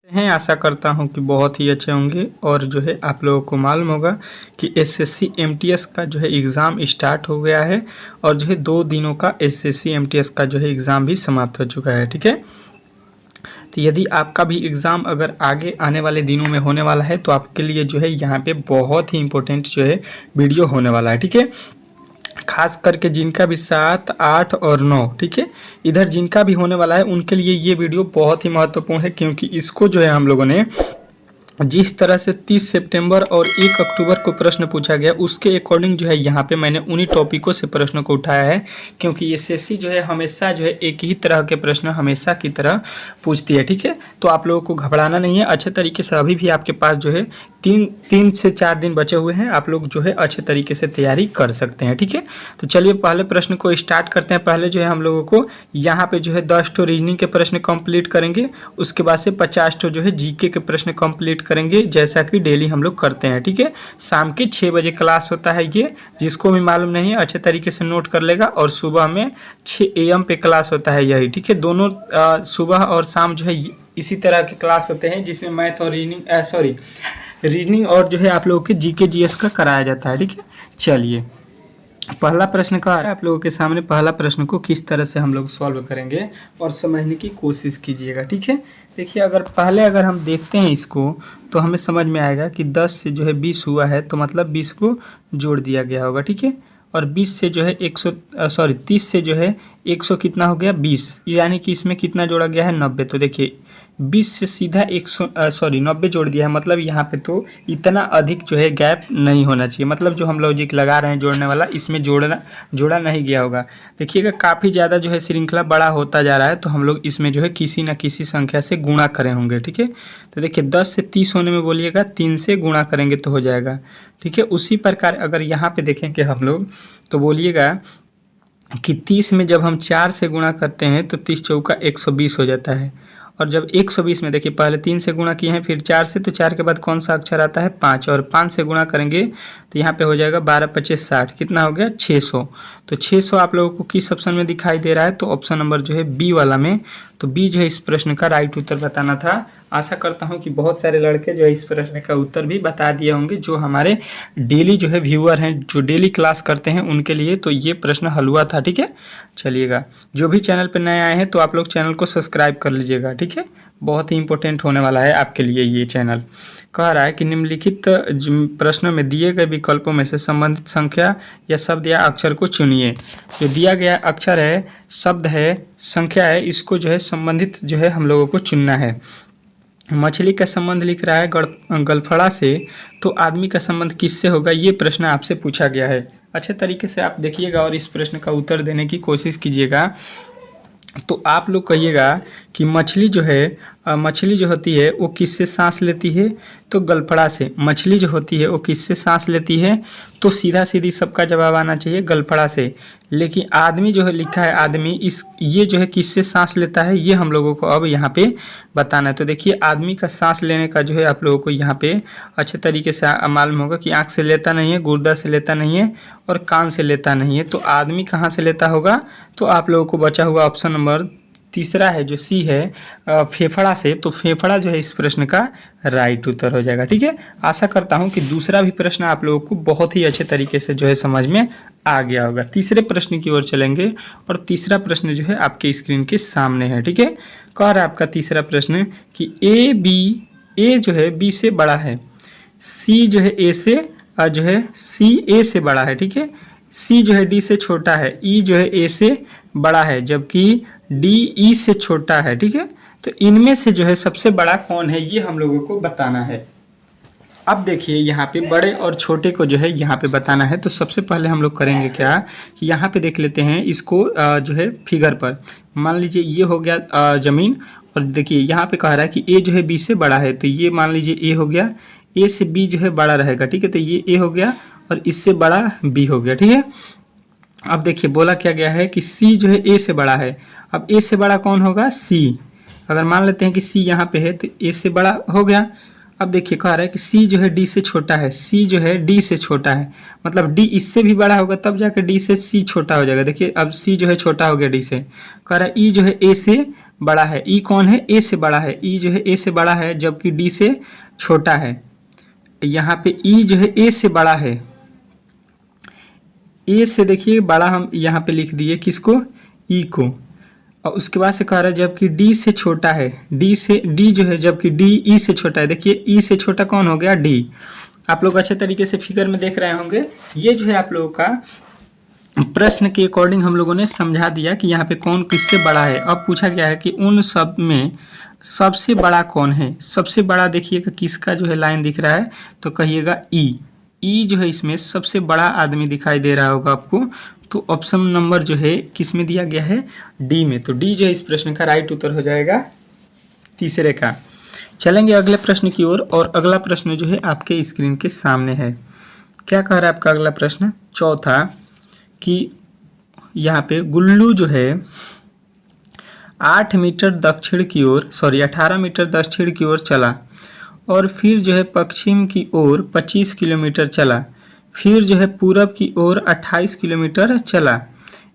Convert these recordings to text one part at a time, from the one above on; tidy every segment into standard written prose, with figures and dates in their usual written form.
हैं। आशा करता हूं कि बहुत ही अच्छे होंगे और जो है आप लोगों को मालूम होगा कि एसएससी एमटीएस का जो है एग्ज़ाम स्टार्ट हो गया है और जो है 2 दिनों का एसएससी एमटीएस का जो है एग्ज़ाम भी समाप्त हो चुका है। ठीक है, तो यदि आपका भी एग्ज़ाम अगर आगे आने वाले दिनों में होने वाला है तो आपके लिए जो है यहाँ पे बहुत ही इम्पोर्टेंट जो है वीडियो होने वाला है। ठीक है, खास करके जिनका भी 7, 8 और 9, ठीक है, इधर जिनका भी होने वाला है उनके लिए ये वीडियो बहुत ही महत्वपूर्ण है, क्योंकि इसको जो है हम लोगों ने जिस तरह से 30 सितंबर और 1 अक्टूबर को प्रश्न पूछा गया उसके अकॉर्डिंग जो है यहाँ पे मैंने उन्हीं टॉपिकों से प्रश्नों को उठाया है, क्योंकि एसएससी जो है हमेशा जो है एक ही तरह के प्रश्न हमेशा की तरह पूछती है। ठीक है, तो आप लोगों को घबराना नहीं है, अच्छे तरीके से अभी भी आपके पास जो है 3 से 4 दिन बचे हुए हैं, आप लोग जो है अच्छे तरीके से तैयारी कर सकते हैं। ठीक है, तो चलिए पहले प्रश्न को स्टार्ट करते हैं। पहले जो है हम लोगों को यहाँ पे जो है 10 ठो रीजनिंग के प्रश्न कंप्लीट करेंगे, उसके बाद से 50 ठो जो है जीके के प्रश्न कंप्लीट करेंगे, जैसा कि डेली हम लोग करते हैं। ठीक है, शाम के 6 बजे क्लास होता है, ये जिसको भी मालूम नहीं है अच्छे तरीके से नोट कर लेगा, और सुबह में 6 AM पे क्लास होता है यही। ठीक है, दोनों सुबह और शाम जो है इसी तरह के क्लास होते हैं, जिसमें मैथ और रीजनिंग और जो है आप लोगों के जीके जीएस का कराया जाता है। ठीक है, चलिए पहला प्रश्न का है आप लोगों के सामने। पहला प्रश्न को किस तरह से हम लोग सॉल्व करेंगे और समझने की कोशिश कीजिएगा। ठीक है, देखिए अगर हम देखते हैं इसको तो हमें समझ में आएगा कि 10 से जो है 20 हुआ है, तो मतलब 20 को जोड़ दिया गया होगा। ठीक है, और 20 से जो है 30 से जो है 100 कितना हो गया 20, यानी कि इसमें कितना जोड़ा गया है 90। तो देखिए 20 से सीधा 90 जोड़ दिया है, मतलब यहाँ पे तो इतना अधिक जो है गैप नहीं होना चाहिए, मतलब जो हम लॉजिक लगा रहे हैं जोड़ने वाला, इसमें जोड़ा नहीं गया होगा। देखिएगा काफ़ी ज़्यादा जो है श्रृंखला बड़ा होता जा रहा है, तो हम लोग इसमें जो है किसी न किसी संख्या से गुणा करे होंगे। ठीक है, तो देखिए 10 से 30 होने में बोलिएगा 3 से गुणा करेंगे तो हो जाएगा। ठीक है, उसी प्रकार अगर यहाँ पे देखेंगे हम लोग तो बोलिएगा कि 30 में जब हम 4 से गुणा करते हैं तो 30 चौका 120 हो जाता है, और जब 120 में देखिए पहले 3 से गुणा किए हैं फिर 4 से, तो 4 के बाद कौन सा अक्षर आता है 5, और 5 से गुणा करेंगे तो यहाँ पे हो जाएगा 12 25 60, कितना हो गया 600। तो 600 आप लोगों को किस ऑप्शन में दिखाई दे रहा है, तो ऑप्शन नंबर जो है बी वाला में। तो बी जो है इस प्रश्न का राइट उत्तर बताना था। आशा करता हूँ कि बहुत सारे लड़के जो है इस प्रश्न का उत्तर भी बता दिए होंगे, जो हमारे डेली जो है व्यूअर हैं, जो डेली क्लास करते हैं उनके लिए तो ये प्रश्न हल हुआ था। ठीक है, चलिएगा जो भी चैनल पर नए आए हैं तो आप लोग चैनल को सब्सक्राइब कर लीजिएगा। ठीक है, बहुत ही इंपॉर्टेंट होने वाला है आपके लिए ये चैनल। कह रहा है कि निम्नलिखित प्रश्नों में दिए गए विकल्पों में से संबंधित संख्या या शब्द या अक्षर को चुनिए। जो दिया गया अक्षर है, शब्द है, संख्या है, इसको जो है संबंधित जो है हम लोगों को चुनना है। मछली का संबंध लिख रहा है गलफड़ा से, तो आदमी का संबंध किससे होगा, ये प्रश्न आपसे पूछा गया है। अच्छे तरीके से आप देखिएगा और इस प्रश्न का उत्तर देने की कोशिश कीजिएगा। तो आप लोग कहिएगा कि मछली जो होती है वो किससे सांस लेती है, तो गलफड़ा से। मछली जो होती है वो किससे सांस लेती है, तो सीधा सीधी सबका जवाब आना चाहिए गलफड़ा से। लेकिन आदमी जो है लिखा है आदमी, ये जो है किससे सांस लेता है, ये हम लोगों को अब यहाँ पे बताना है। तो देखिए आदमी का सांस लेने का जो है आप लोगों को यहाँ पे अच्छे तरीके से मालूम होगा कि आँख से लेता नहीं है, गुर्दा से लेता नहीं है, और कान से लेता नहीं है। तो आदमी कहाँ से लेता होगा, तो आप लोगों को बचा हुआ ऑप्शन नंबर तीसरा है जो सी है, फेफड़ा से। तो फेफड़ा जो है इस प्रश्न का राइट उत्तर हो जाएगा। ठीक है, आशा करता हूं कि दूसरा भी प्रश्न आप लोगों को बहुत ही अच्छे तरीके से जो है समझ में आ गया होगा। तीसरे प्रश्न की ओर चलेंगे, और तीसरा प्रश्न जो है आपके स्क्रीन के सामने है। ठीक है, कह रहा है आपका तीसरा प्रश्न कि ए जो है बी से बड़ा है, सी जो है सी ए से बड़ा है। ठीक है, सी जो है डी से छोटा है, ई जो है ए से बड़ा है, जबकि डी ई से छोटा है। ठीक है, तो इनमें से जो है सबसे बड़ा कौन है, ये हम लोगों को बताना है। अब देखिए यहाँ पे बड़े और छोटे को जो है यहाँ पे बताना है। तो सबसे पहले हम लोग करेंगे क्या कि यहाँ पे देख लेते हैं इसको जो है फिगर पर। मान लीजिए ये हो गया ज़मीन, और देखिए यहाँ पे कह रहा है कि ए जो है बी से बड़ा है, तो ये मान लीजिए ए हो गया, ए से बी जो है बड़ा रहेगा। ठीक है, तो ये ए हो गया और इससे बड़ा बी हो गया। ठीक है, अब देखिए बोला क्या गया है कि सी जो है ए से बड़ा है। अब ए से बड़ा कौन होगा, सी। अगर मान लेते हैं कि सी यहाँ पे है तो ए से बड़ा हो गया। अब देखिए कह रहा है कि सी जो है डी से छोटा है, सी जो है डी से छोटा है, मतलब डी इससे भी बड़ा होगा तब जाकर डी से सी छोटा हो जाएगा। देखिए अब सी जो है छोटा हो गया डी से। कह रहा है ई जो है ए से बड़ा है। ई कौन है? ए से बड़ा है। ई जो है ए से बड़ा है जबकि डी से छोटा है। यहाँ पे ई जो है ए से बड़ा है, ए से देखिए बड़ा हम यहाँ पे लिख दिए किसको? ई को। और उसके बाद से कह रहा है जबकि डी से छोटा है, डी जो है जबकि डी ई से छोटा है। देखिए ई से छोटा कौन हो गया? डी। आप लोग अच्छे तरीके से फिगर में देख रहे होंगे। ये जो है आप लोगों का प्रश्न के अकॉर्डिंग हम लोगों ने समझा दिया कि यहाँ पे कौन किससे बड़ा है। अब पूछा गया है कि उन सब में सबसे बड़ा कौन है? सबसे बड़ा देखिएगा किसका जो है लाइन दिख रहा है, तो कहिएगा ई। ई जो है इसमें सबसे बड़ा आदमी दिखाई दे रहा होगा आपको, तो ऑप्शन नंबर जो है किस में दिया गया है? डी में। तो डी जो है इस प्रश्न का राइट उत्तर हो जाएगा तीसरे का। चलेंगे अगले प्रश्न की ओर, और अगला प्रश्न जो है आपके स्क्रीन के सामने है। क्या कह रहा है आपका अगला प्रश्न? चौथा, कि यहाँ पे गुल्लू जो है 18 मीटर दक्षिण की ओर चला, और फिर जो है पश्चिम की ओर 25 किलोमीटर चला, फिर जो है पूरब की ओर 28 किलोमीटर चला।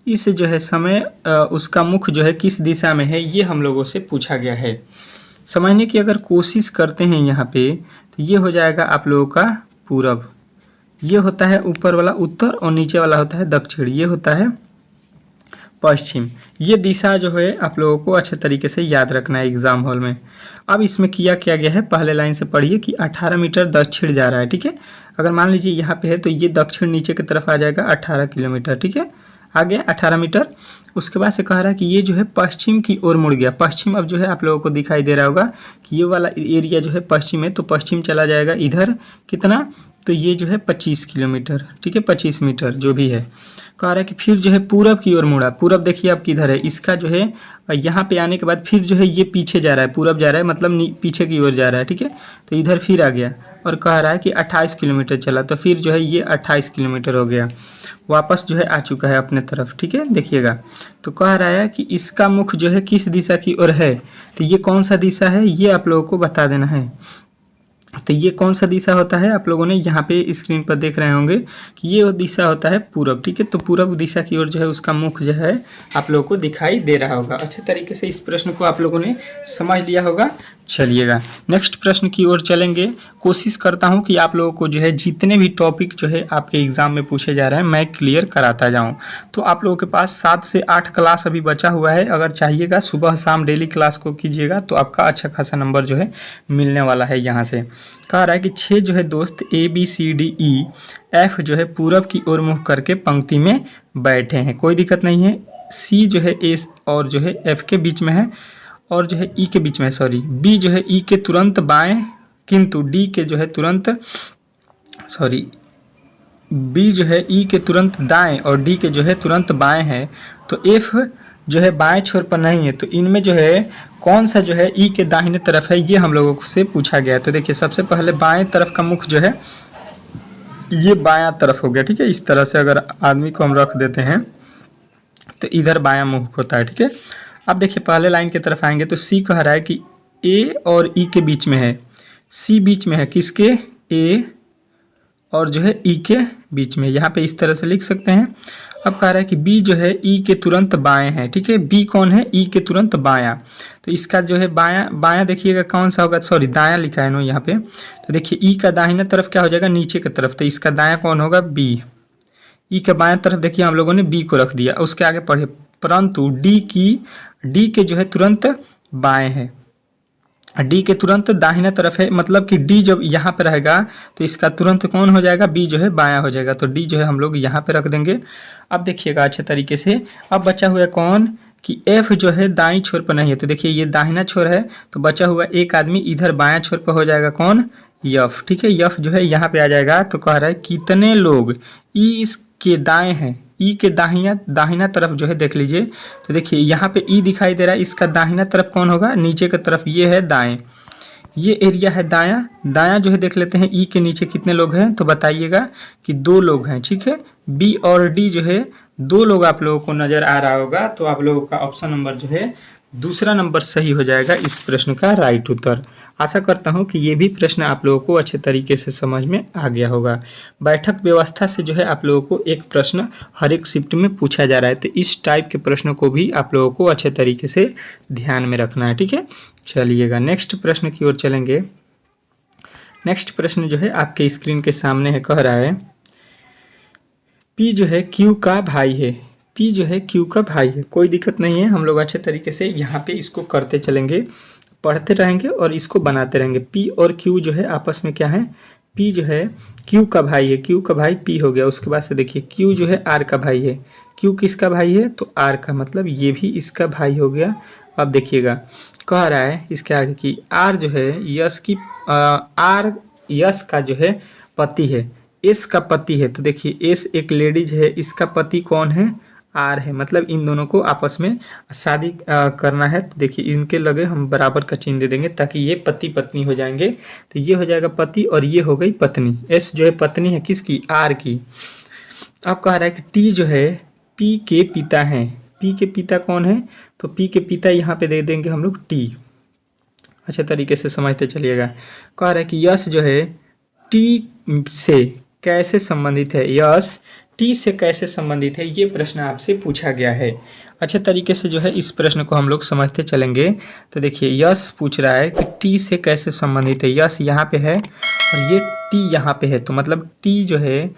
इस जो है समय उसका मुख जो है किस दिशा में है, ये हम लोगों से पूछा गया है। समझने की अगर कोशिश करते हैं यहाँ पे, तो ये हो जाएगा आप लोगों का पूरब, ये होता है ऊपर वाला उत्तर, और नीचे वाला होता है दक्षिण, ये होता है पश्चिम। ये दिशा जो है आप लोगों को अच्छे तरीके से याद रखना है एग्जाम हॉल में। अब इसमें किया क्या गया है, पहले लाइन से पढ़िए कि 18 मीटर दक्षिण जा रहा है, ठीक है। अगर मान लीजिए यहाँ पे है तो ये दक्षिण नीचे की तरफ आ जाएगा 18 किलोमीटर, ठीक है, आ गया 18 मीटर। उसके बाद से कह रहा है कि ये जो है पश्चिम की ओर मुड़ गया। पश्चिम अब जो है आप लोगों को दिखाई दे रहा होगा कि ये वाला एरिया जो है पश्चिम है, तो पश्चिम चला जाएगा इधर कितना, तो ये जो है 25 किलोमीटर, ठीक है, 25 मीटर जो भी है। कह रहा है कि फिर जो है पूरब की ओर मुड़ा। पूरब देखिए आप किधर है, इसका जो है यहाँ पे आने के बाद फिर जो है ये पीछे जा रहा है, पूरब जा रहा है मतलब पीछे की ओर जा रहा है, ठीक है। तो इधर फिर आ गया और कह रहा है कि 28 किलोमीटर चला, तो फिर जो है ये 28 किलोमीटर हो गया, वापस जो है आ चुका है अपने तरफ, ठीक है। देखिएगा तो कह रहा है कि इसका मुख जो है किस दिशा की ओर है, तो ये कौन सा दिशा है ये आप लोगों को बता देना है। तो ये कौन सा दिशा होता है, आप लोगों ने यहाँ पे स्क्रीन पर देख रहे होंगे कि ये दिशा होता है पूरब, ठीक है। तो पूरब दिशा की ओर जो है उसका मुख जो है आप लोगों को दिखाई दे रहा होगा। अच्छे तरीके से इस प्रश्न को आप लोगों ने समझ लिया होगा। चलिएगा नेक्स्ट प्रश्न की ओर चलेंगे। कोशिश करता हूँ कि आप लोगों को जो है जितने भी टॉपिक जो है आपके एग्जाम में पूछे जा रहे हैं मैं क्लियर कराता जाऊँ। तो आप लोगों के पास 7 से 8 क्लास अभी बचा हुआ है, अगर चाहिएगा सुबह शाम डेली क्लास को कीजिएगा तो आपका अच्छा खासा नंबर जो है मिलने वाला है। यहाँ से कह रहा है कि 6 जो है दोस्त ABCDEF जो है पूरब की ओर मुँह करके पंक्ति में बैठे हैं, कोई दिक्कत नहीं है। C जो है A और जो है F के बीच में है, और जो है E के बीच में है, सॉरी B जो है E के तुरंत बाएं, किंतु D के जो है तुरंत सॉरी B जो है E के तुरंत दाएं और D के जो है तुरंत बाएं है। तो F जो है बाएं छोर पर नहीं है, तो इनमें जो है कौन सा जो है E के दाहिने तरफ है ये हम लोगों से पूछा गया है। तो देखिए सबसे पहले बाएं तरफ का मुख जो है ये बायां तरफ हो गया, ठीक है। इस तरह से अगर आदमी को हम रख देते हैं तो इधर बायां मुख होता है, ठीक है। अब देखिए पहले लाइन की तरफ आएंगे तो C कह रहा है कि A और E के बीच में है, C बीच में है किसके, A और जो है E के बीच में, यहाँ पे इस तरह से लिख सकते हैं। अब कह रहा है कि B जो है E के तुरंत बाएं है, ठीक है। B कौन है, E के तुरंत बायां, तो इसका जो है बायां देखिएगा कौन सा होगा, सॉरी दायां लिखा है नो यहाँ पे। तो देखिए E का दाहिना तरफ क्या हो जाएगा, नीचे की तरफ, तो इसका दायां कौन होगा, B। E का बायां तरफ देखिए हम लोगों ने B को रख दिया। उसके आगे पढ़े, परंतु D के जो है तुरंत बाएं है, D के तुरंत दाहिना तरफ है, मतलब कि D जब यहाँ पे रहेगा तो इसका तुरंत कौन हो जाएगा, B जो है बायां हो जाएगा। तो D जो है हम लोग यहाँ पे रख देंगे। अब देखिएगा अच्छे तरीके से, अब बचा हुआ है कौन कि F जो है दाईं छोर पर नहीं है, तो देखिए ये दाहिना छोर है, तो बचा हुआ एक आदमी इधर बायां छोर पर हो जाएगा कौन, F, ठीक है। F जो है यहाँ पे आ जाएगा। तो कह रहा है कितने लोग E के दाएं हैं, E के दाहिना तरफ जो है देख लीजिए, तो देखिए यहाँ पे E दिखाई दे रहा है, इसका दाहिना तरफ कौन होगा, नीचे की तरफ ये है दाएं, ये एरिया है दायां जो है देख लेते हैं। E के नीचे कितने लोग हैं, तो बताइएगा कि 2 लोग हैं, ठीक है। B और D जो है 2 लोग आप लोगों को नज़र आ रहा होगा, तो आप लोगों का ऑप्शन नंबर जो है दूसरा नंबर सही हो जाएगा इस प्रश्न का राइट उत्तर। आशा करता हूं कि ये भी प्रश्न आप लोगों को अच्छे तरीके से समझ में आ गया होगा। बैठक व्यवस्था से जो है आप लोगों को एक प्रश्न हर एक शिफ्ट में पूछा जा रहा है, तो इस टाइप के प्रश्नों को भी आप लोगों को अच्छे तरीके से ध्यान में रखना है, ठीक है। चलिएगा नेक्स्ट प्रश्न की ओर चलेंगे। नेक्स्ट प्रश्न जो है आपके स्क्रीन के सामने है, कह रहा है पी जो है क्यू का भाई है। पी जो है क्यू का भाई है, कोई दिक्कत नहीं है, हम लोग अच्छे तरीके से यहाँ पे इसको करते चलेंगे, पढ़ते रहेंगे और इसको बनाते रहेंगे। पी और क्यू जो है आपस में क्या है, पी जो है क्यू का भाई है, क्यू का भाई पी हो गया। उसके बाद से देखिए क्यू जो है आर का भाई है। क्यू किसका भाई है, तो आर का, मतलब ये भी इसका भाई हो गया। अब देखिएगा कह रहा है इसके आगे की आर जो है यश की आर यश का जो है पति है, एस का पति है। तो देखिए एस एक लेडीज है, इसका पति कौन है, आर है, मतलब इन दोनों को आपस में शादी करना है। तो देखिए इनके लगे हम बराबर का चिन्ह दे देंगे ताकि ये पति पत्नी हो जाएंगे। तो ये हो जाएगा पति और ये हो गई पत्नी। एस जो है पत्नी है किसकी, आर की। अब कह रहा है कि टी जो है पी के पिता हैं। पी के पिता कौन है, तो पी के पिता यहाँ पे दे देंगे हम लोग टी। अच्छे तरीके से समझते चलिएगा। कह रहा है कि यश जो है टी से कैसे संबंधित है, यश टी से कैसे संबंधित है, ये प्रश्न आपसे पूछा गया है। अच्छे तरीके से जो है इस प्रश्न को हम लोग समझते चलेंगे। तो देखिए यश पूछ रहा है कि टी से कैसे संबंधित है। यश यहाँ पे है और ये टी यहाँ पे है, तो मतलब टी जो है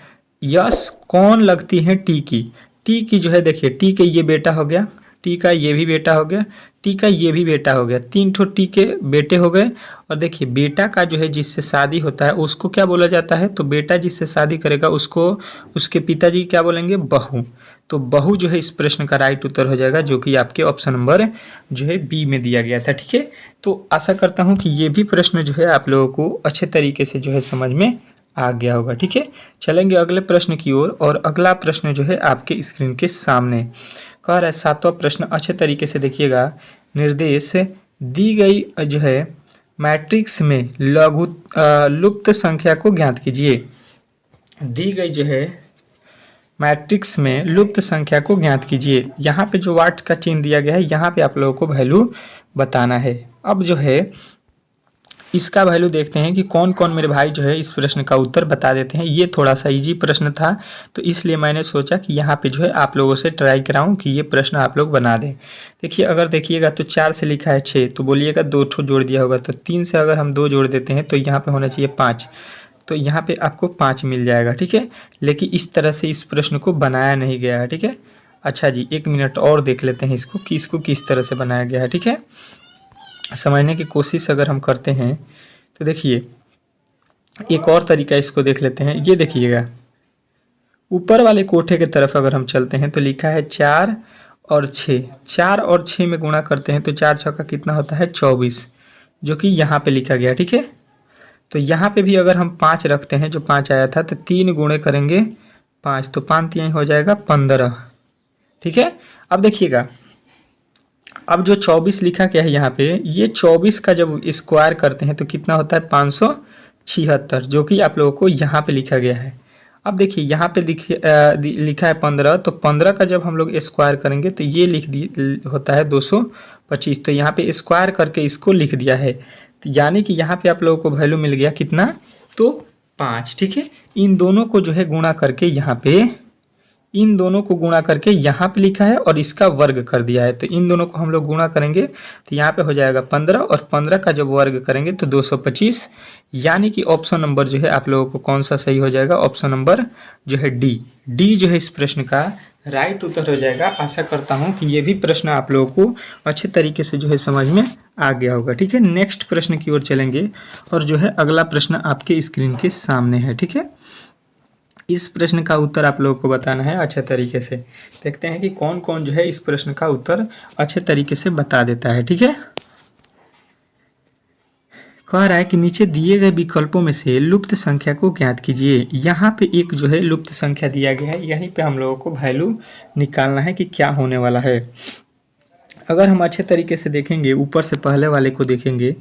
यश कौन लगती है, टी की। टी की जो है देखिए टी के ये बेटा हो गया, टी का ये भी बेटा हो गया, टी का ये भी बेटा हो गया, 3 ठो टी के बेटे हो गए। और देखिए बेटा का जो है जिससे शादी होता है उसको क्या बोला जाता है, तो बेटा जिससे शादी करेगा उसको उसके पिताजी क्या बोलेंगे, बहू। तो बहू जो है इस प्रश्न का राइट उत्तर हो जाएगा, जो कि आपके ऑप्शन नंबर जो है बी में दिया गया था, ठीक है। तो आशा करता हूँ कि ये भी प्रश्न जो है आप लोगों को अच्छे तरीके से जो है समझ में आ गया होगा, ठीक है। चलेंगे अगले प्रश्न की ओर, और अगला प्रश्न जो है आपके स्क्रीन के सामने कह रहा है 7वां प्रश्न। अच्छे तरीके से देखिएगा। निर्देश दी गई जो है मैट्रिक्स में लुप्त संख्या को ज्ञात कीजिए। दी गई जो है मैट्रिक्स में लुप्त संख्या को ज्ञात कीजिए। यहाँ पे जो वाट का चिन्ह दिया गया है यहाँ पे आप लोगों को वैल्यू बताना है। अब जो है इसका वैल्यू देखते हैं कि कौन कौन मेरे भाई जो है इस प्रश्न का उत्तर बता देते हैं। ये थोड़ा सा इजी प्रश्न था, तो इसलिए मैंने सोचा कि यहाँ पे जो है आप लोगों से ट्राई कराऊं कि ये प्रश्न आप लोग बना दें। देखिए अगर देखिएगा तो 4 से लिखा है 6, तो बोलिएगा 2 ठो जोड़ दिया होगा। तो 3 से अगर हम 2 जोड़ देते हैं तो यहाँ पे होना चाहिए 5, तो यहाँ पे आपको 5 मिल जाएगा, ठीक है। लेकिन इस तरह से इस प्रश्न को बनाया नहीं गया है, ठीक है। अच्छा जी 1 मिनट और देख लेते हैं इसको कि इसको किस तरह से बनाया गया है, ठीक है। समझने की कोशिश अगर हम करते हैं तो देखिए एक और तरीका इसको देख लेते हैं। ये देखिएगा ऊपर वाले कोठे के तरफ अगर हम चलते हैं तो लिखा है 4 और 6, 4 और 6 में गुणा करते हैं तो 4 छक्का कितना होता है 24, जो कि यहाँ पे लिखा गया, ठीक है। तो यहाँ पे भी अगर हम 5 रखते हैं, जो 5 आया था, तो 3 गुणे करेंगे 5, तो 5 3 हो जाएगा 15, ठीक है। अब देखिएगा अब जो 24 लिखा क्या है यहाँ पे, ये 24 का जब स्क्वायर करते हैं तो कितना होता है 576, जो कि आप लोगों को यहाँ पे लिखा गया है। अब देखिए यहाँ पे लिखा है 15, तो 15 का जब हम लोग स्क्वायर करेंगे तो ये होता है 225, तो यहाँ पे स्क्वायर करके इसको लिख दिया है। तो यानी कि यहाँ पे आप लोगों को वैल्यू मिल गया कितना, तो 5, ठीक है। इन दोनों को जो है गुणा करके यहाँ पे इन दोनों को गुणा करके यहाँ पे लिखा है और इसका वर्ग कर दिया है। तो इन दोनों को हम लोग गुणा करेंगे तो यहाँ पे हो जाएगा 15, और 15 का जब वर्ग करेंगे तो 225, यानी कि ऑप्शन नंबर जो है आप लोगों को कौन सा सही हो जाएगा, ऑप्शन नंबर जो है डी जो है इस प्रश्न का राइट उत्तर हो जाएगा। आशा करता हूँ कि ये भी प्रश्न आप लोगों को अच्छे तरीके से जो है समझ में आ गया होगा, ठीक है। नेक्स्ट प्रश्न की ओर चलेंगे, और जो है अगला प्रश्न आपके स्क्रीन के सामने है, ठीक है। इस प्रश्न का उत्तर आप लोगों को बताना है अच्छे तरीके से। देखते हैं कि कौन कौन जो है इस प्रश्न का उत्तर अच्छे तरीके से बता देता है, ठीक है। कह रहा है कि नीचे दिए गए विकल्पों में से लुप्त संख्या को ज्ञात कीजिए। यहाँ पे एक जो है लुप्त संख्या दिया गया है, यहीं पे हम लोगों को वैल्यू निकालना है कि क्या होने वाला है। अगर हम अच्छे तरीके से देखेंगे, ऊपर से पहले वाले को देखेंगे,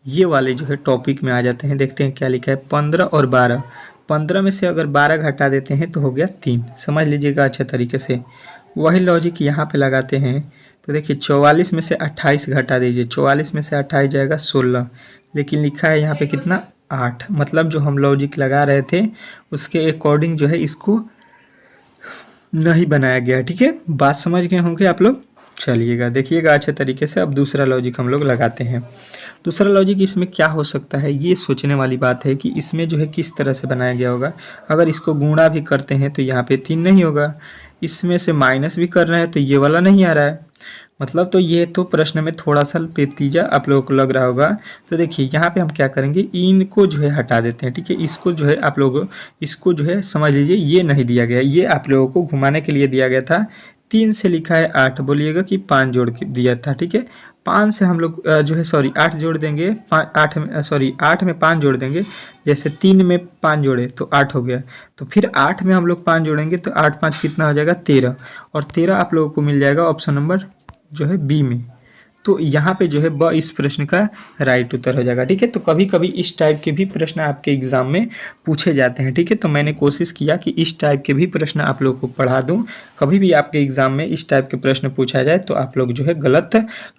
ये वाले जो है टॉपिक में आ जाते हैं। देखते हैं क्या लिखा है, 15 और 12। 15 में से अगर 12 घटा देते हैं तो हो गया 3, समझ लीजिएगा अच्छे तरीके से। वही लॉजिक यहाँ पे लगाते हैं। तो देखिए 44 में से 28 घटा दीजिए, 44 में से 28 जाएगा 16, लेकिन लिखा है यहाँ पे कितना 8। मतलब जो हम लॉजिक लगा रहे थे उसके अकॉर्डिंग जो है इसको नहीं बनाया गया। ठीक है, बात समझ गए होंगे आप लोग। चलिएगा देखिएगा अच्छे तरीके से। अब दूसरा लॉजिक हम लोग लगाते हैं। दूसरा लॉजिक इसमें क्या हो सकता है, ये सोचने वाली बात है कि इसमें जो है किस तरह से बनाया गया होगा। अगर इसको गुणा भी करते हैं तो यहाँ पे 3 नहीं होगा, इसमें से माइनस भी कर रहे हैं तो ये वाला नहीं आ रहा है। मतलब तो ये तो प्रश्न में थोड़ा सा पेचीदा आप लोगों को लग रहा होगा। तो देखिए यहाँ पे हम क्या करेंगे, इनको जो है हटा देते हैं। ठीक है, इसको जो है आप लोग इसको जो है समझ लीजिए ये नहीं दिया गया, ये आप लोगों को घुमाने के लिए दिया गया था। 3 से लिखा है 8, बोलिएगा कि 5 जोड़ के दिया था। ठीक है, 5 से हम लोग जो है 8 जोड़ देंगे, 8 में 5 जोड़ देंगे। जैसे 3 में 5 जोड़े तो 8 हो गया, तो फिर 8 में हम लोग 5 जोड़ेंगे तो 8 5 कितना हो जाएगा 13, और 13 आप लोगों को मिल जाएगा ऑप्शन नंबर जो है बी में। तो यहाँ पे जो है ब इस प्रश्न का राइट उत्तर हो जाएगा। ठीक है, तो कभी कभी इस टाइप के भी प्रश्न आपके एग्जाम में पूछे जाते हैं। ठीक है, तो मैंने कोशिश किया कि इस टाइप के भी प्रश्न आप लोग को पढ़ा दूं। कभी भी आपके एग्जाम में इस टाइप के प्रश्न पूछा जाए तो आप लोग जो है गलत